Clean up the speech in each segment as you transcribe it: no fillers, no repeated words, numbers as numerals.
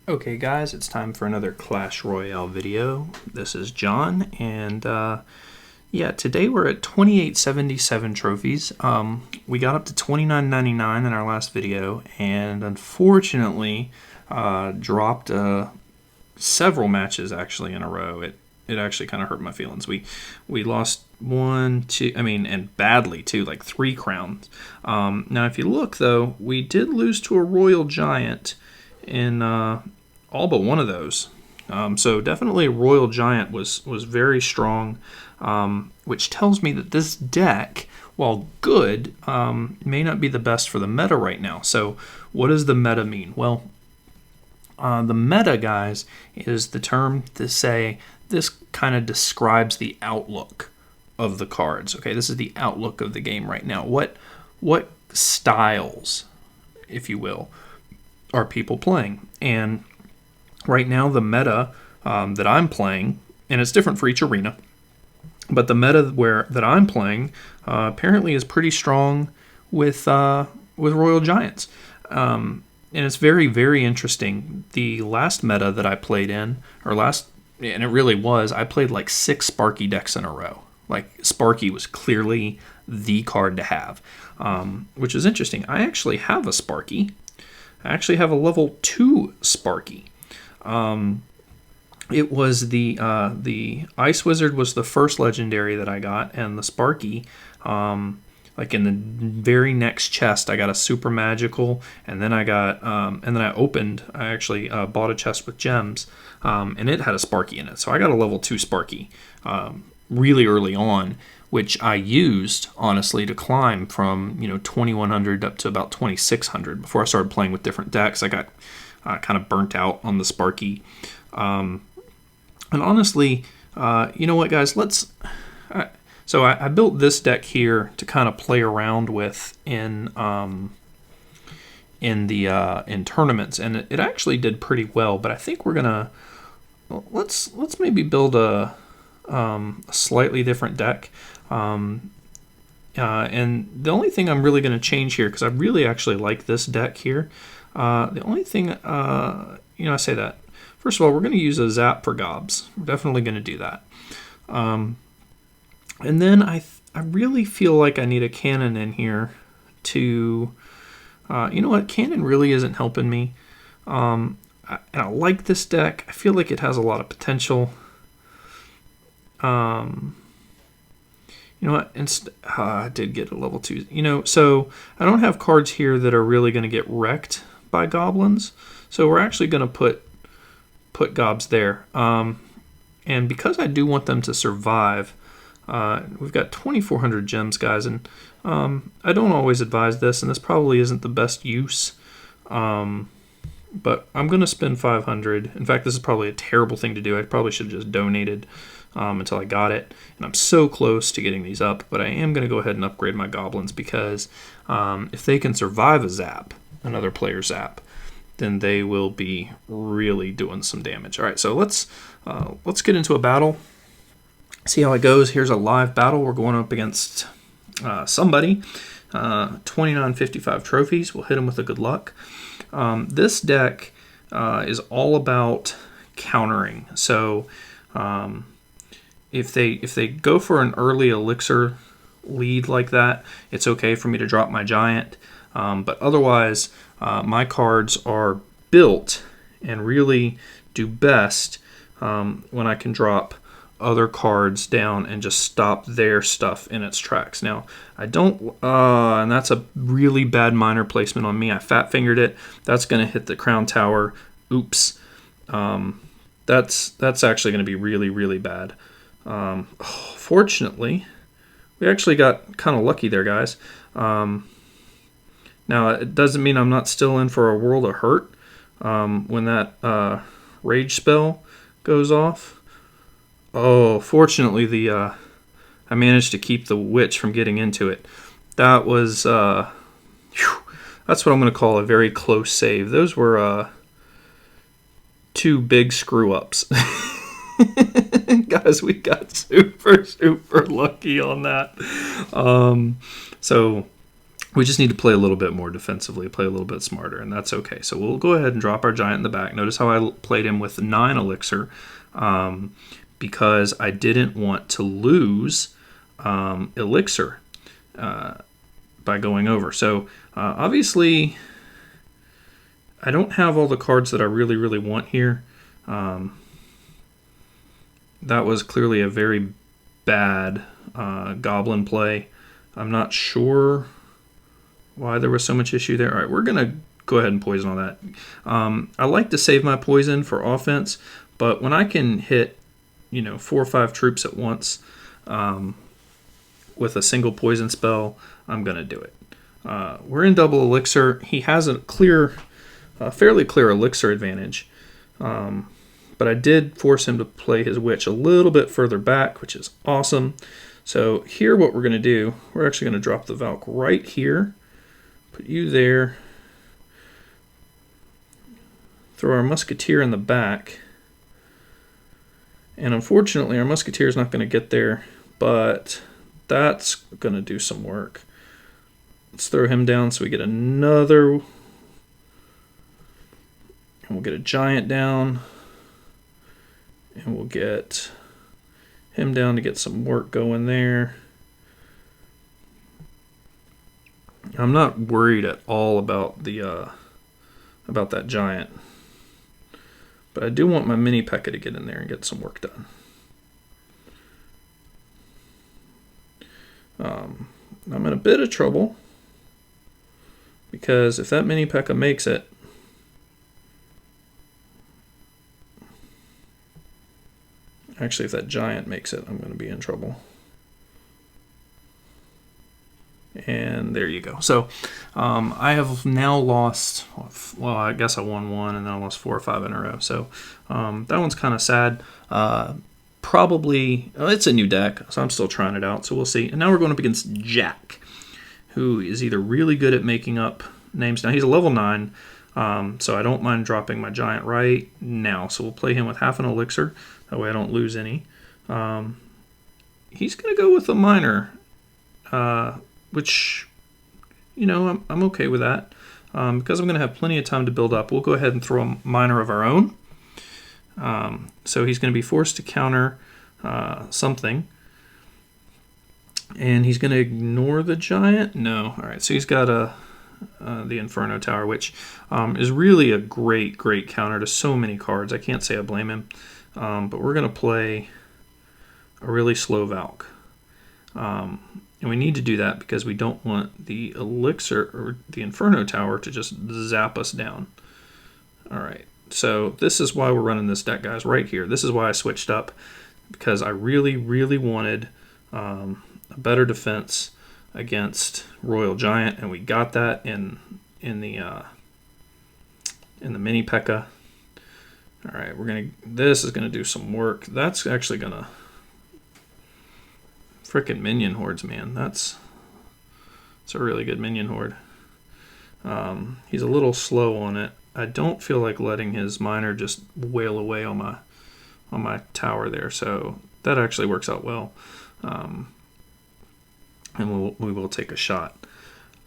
Okay guys, it's time for another Clash Royale video. This is John, and yeah, today we're at 2877 trophies. We got up to 29.99 in our last video, and unfortunately dropped several matches actually in a row. It actually kind of hurt my feelings. We lost one, two, and badly too, like 3 crowns. Now if you look though, we did lose to a Royal Giant in all but one of those. So definitely Royal Giant was very strong, which tells me that this deck, while good, may not be the best for the meta right now. So what does the meta mean? Well, the meta, guys, is the term to say this kind of describes the outlook of the cards. Okay, this is the outlook of the game right now. What styles, if you will, are people playing? And right now the meta that I'm playing, and it's different for each arena, but the meta that I'm playing apparently is pretty strong with Royal Giants. And it's very, very interesting. The last meta that I played in, and it really was, I played like 6 Sparky decks in a row. Like, Sparky was clearly the card to have, which is interesting. I actually have a Sparky. I actually have a level 2 Sparky. It was the Ice Wizard was the first legendary that I got, and the Sparky, like in the very next chest, I got a super magical, and then I got, and then I actually bought a chest with gems, and it had a Sparky in it. So I got a level 2 Sparky, really early on, which I used, honestly, to climb from 2100 up to about 2600 before I started playing with different decks. I got kind of burnt out on the Sparky. And honestly, you know what, guys? So I built this deck here to kind of play around with in tournaments, and it actually did pretty well. But I think we're gonna let's maybe build a slightly different deck. And the only thing I'm really going to change here, because I really actually like this deck here, the only thing, I say that. First of all, we're going to use a Zap for Gobs. We're definitely going to do that. And then I really feel like I need a cannon in here to, you know what, cannon really isn't helping me. And I like this deck. I feel like it has a lot of potential. You know what? I did get a level 2. So I don't have cards here that are really going to get wrecked by goblins. So we're actually going to put gobs there. And because I do want them to survive, we've got 2,400 gems, guys, and I don't always advise this, and this probably isn't the best use. But I'm going to spend 500. In fact, this is probably a terrible thing to do. I probably should have just donated until I got it. And I'm so close to getting these up, but I am going to go ahead and upgrade my goblins because if they can survive a zap, another player's zap, then they will be really doing some damage. All right, so let's get into a battle. See how it goes. Here's a live battle. We're going up against somebody. 2955 trophies. We'll hit them with a good luck. This deck is all about countering. So if they go for an early elixir lead like that, it's okay for me to drop my giant. But otherwise, my cards are built and really do best when I can drop other cards down and just stop their stuff in its tracks. Now, I don't, and that's a really bad minor placement on me. I fat fingered it. That's going to hit the crown tower. Oops. That's actually going to be really, really bad. Fortunately, we actually got kind of lucky there, guys. Now, it doesn't mean I'm not still in for a world of hurt when that rage spell goes off. Oh, fortunately, I managed to keep the witch from getting into it. That was, that's what I'm going to call a very close save. Those were 2 big screw-ups. Guys, we got super, super lucky on that. So We just need to play a little bit more defensively, play a little bit smarter, and that's okay. So we'll go ahead and drop our giant in the back. Notice how I played him with 9 elixir because I didn't want to lose elixir by going over. So obviously I don't have all the cards that I really want here. That was clearly a very bad goblin play. I'm not sure why there was so much issue there. All right, we're going to go ahead and poison all that. I like to save my poison for offense, but when I can hit, 4 or 5 troops at once with a single poison spell, I'm going to do it. We're in double elixir. He has a fairly clear elixir advantage, but I did force him to play his witch a little bit further back, which is awesome. So here what we're going to do, we're actually going to drop the Valk right here, put you there, throw our musketeer in the back, and unfortunately our musketeer is not going to get there, but that's going to do some work. Let's throw him down so we get another, and we'll get a giant down, and we'll get him down to get some work going there. I'm not worried at all about about that giant, but I do want my mini P.E.K.K.A. to get in there and get some work done. I'm in a bit of trouble because if that mini P.E.K.K.A. makes it, actually if that giant makes it, I'm going to be in trouble. And there you go. So I have now lost, well, I guess I won 1 and then I lost 4 or 5 in a row. So that one's kind of sad. Probably, it's a new deck, so I'm still trying it out, so we'll see. And now we're going up against Jack, who is either really good at making up names. Now he's a level 9, so I don't mind dropping my giant right now. So we'll play him with half an elixir. That way I don't lose any. He's going to go with a minor, which, I'm okay with that. Because I'm going to have plenty of time to build up, we'll go ahead and throw a minor of our own. So he's going to be forced to counter something. And he's going to ignore the giant? No. All right, so he's got the Inferno Tower, which is really a great counter to so many cards. I can't say I blame him. But we're going to play a really slow Valk. And we need to do that because we don't want the elixir or the Inferno Tower to just zap us down. All right, so this is why we're running this deck, guys, right here. This is why I switched up, because I really wanted a better defense against Royal Giant, and we got that in the mini P.E.K.K.A. All right, this is gonna do some work. That's actually gonna frickin' minion hordes, man. It's a really good minion horde. He's a little slow on it. I don't feel like letting his miner just wail away on my tower there, so that actually works out well. And we will take a shot.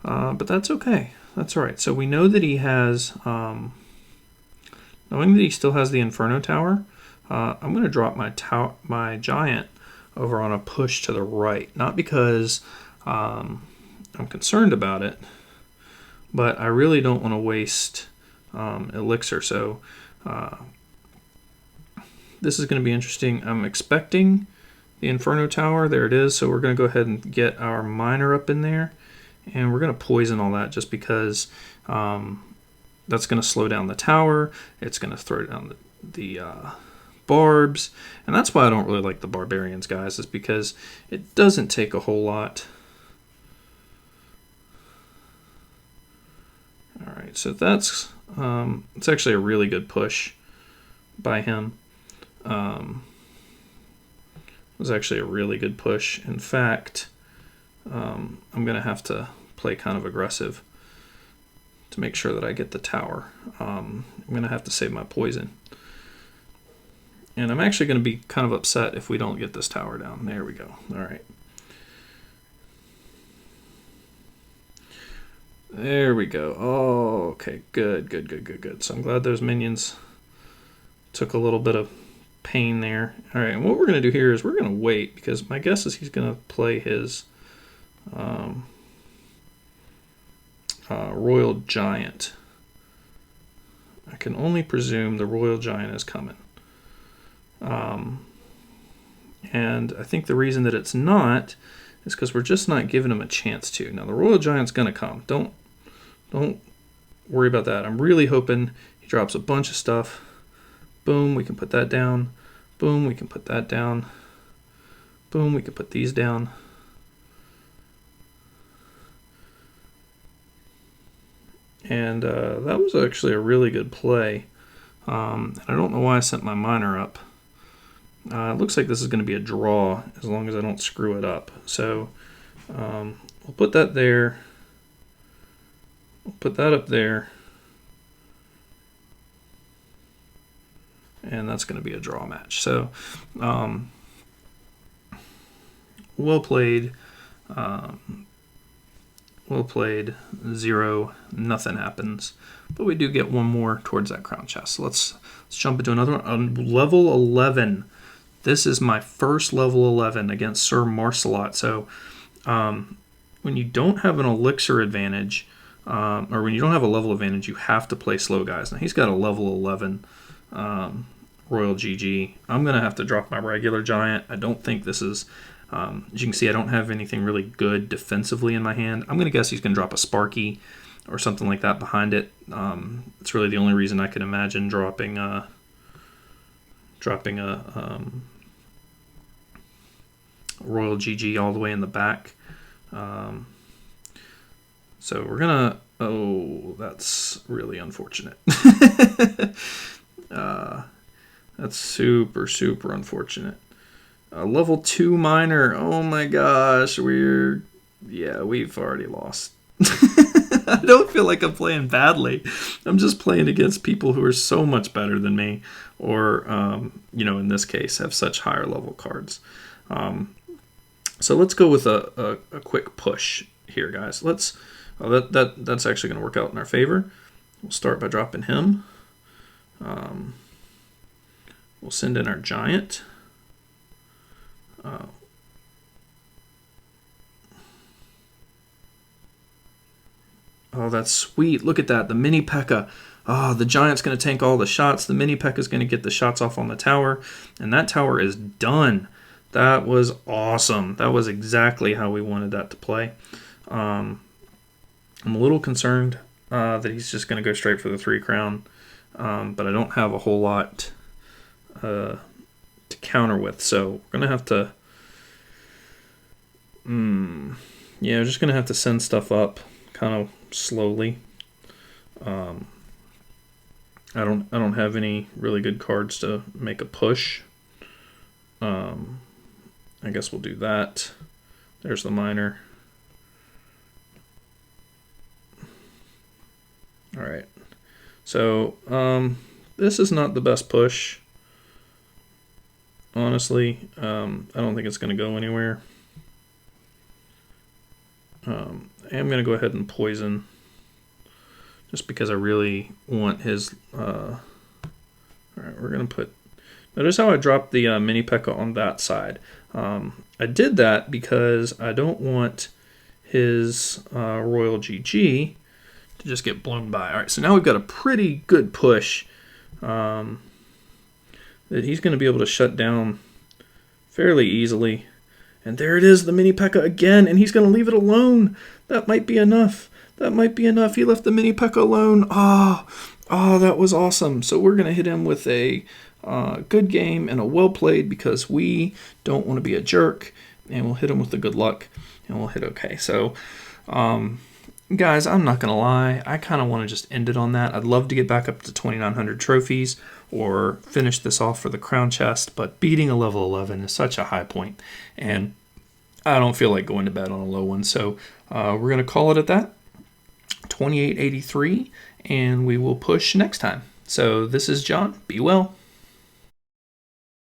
But that's okay. That's all right. So we know that he has, knowing that he still has the Inferno Tower, I'm going to drop my giant over on a push to the right. Not because I'm concerned about it, but I really don't want to waste elixir. So this is going to be interesting. I'm expecting the Inferno Tower. There it is. So we're going to go ahead and get our miner up in there, and we're going to poison all that just because that's going to slow down the tower. It's going to throw down the barbs, and that's why I don't really like the barbarians, guys, is because it doesn't take a whole lot. All right, so that's it's actually a really good push by him. It was actually a really good push. In fact, I'm going to have to play kind of aggressive to make sure that I get the tower. I'm going to have to save my poison. And I'm actually going to be kind of upset if we don't get this tower down. There we go. All right. There we go. Oh, okay. Good, good, good, good, good. So I'm glad those minions took a little bit of pain there. All right, and what we're going to do here is we're going to wait, because my guess is he's going to play his Royal Giant. I can only presume the Royal Giant is coming. And I think the reason that it's not is because we're just not giving him a chance to. Now, the Royal Giant's going to come. Don't worry about that. I'm really hoping he drops a bunch of stuff. Boom, we can put that down. Boom, we can put that down. Boom, we can put these down. And that was actually a really good play. I don't know why I sent my miner up. It looks like this is going to be a draw as long as I don't screw it up. So we'll put that there. We'll put that up there. And that's going to be a draw match. So well played. Well played. 0, nothing happens. But we do get one more towards that crown chest. So let's jump into another one. Level 11. This is my first level 11 against Sir Marcelot. So when you don't have an elixir advantage, or when you don't have a level advantage, you have to play slow guys. Now he's got a level 11 Royal GG. I'm going to have to drop my regular giant. I don't think this is... as you can see, I don't have anything really good defensively in my hand. I'm going to guess he's going to drop a Sparky or something like that behind it. It's really the only reason I can imagine dropping a Royal GG all the way in the back. So we're going to... Oh, that's really unfortunate. That's super, super unfortunate. Level 2 miner. Oh my gosh, we've already lost. I don't feel like I'm playing badly. I'm just playing against people who are so much better than me, or in this case, have such higher level cards. So let's go with a quick push here, guys. That's actually going to work out in our favor. We'll start by dropping him. We'll send in our giant. Oh, that's sweet. Look at that. The mini P.E.K.K.A. Oh, the giant's going to tank all the shots. The mini P.E.K.K.A. is going to get the shots off on the tower. And that tower is done. That was awesome. That was exactly how we wanted that to play. I'm a little concerned that he's just going to go straight for the 3 crown. But I don't have a whole lot to counter with. So we're going to have to... we're just going to have to send stuff up kind of slowly. I don't have any really good cards to make a push. I guess we'll do that. There's the miner. All right. So this is not the best push. Honestly, I don't think it's going to go anywhere. I am going to go ahead and poison, just because I really want his... all right, we're going to put... Notice how I dropped the mini P.E.K.K.A. on that side. I did that because I don't want his Royal GG to just get blown by. All right, so now we've got a pretty good push that he's going to be able to shut down fairly easily. And there it is, the mini P.E.K.K.A. again, and he's going to leave it alone. That might be enough. That might be enough. He left the mini P.E.K.K.A. alone. Oh, that was awesome. So we're going to hit him with a good game and a well played, because we don't want to be a jerk, and we'll hit him with the good luck, and we'll hit okay. So, guys, I'm not going to lie. I kind of want to just end it on that. I'd love to get back up to 2,900 trophies or finish this off for the crown chest, but beating a level 11 is such a high point, and I don't feel like going to bed on a low one. So we're going to call it at that, 2883, and we will push next time. So this is John. Be well.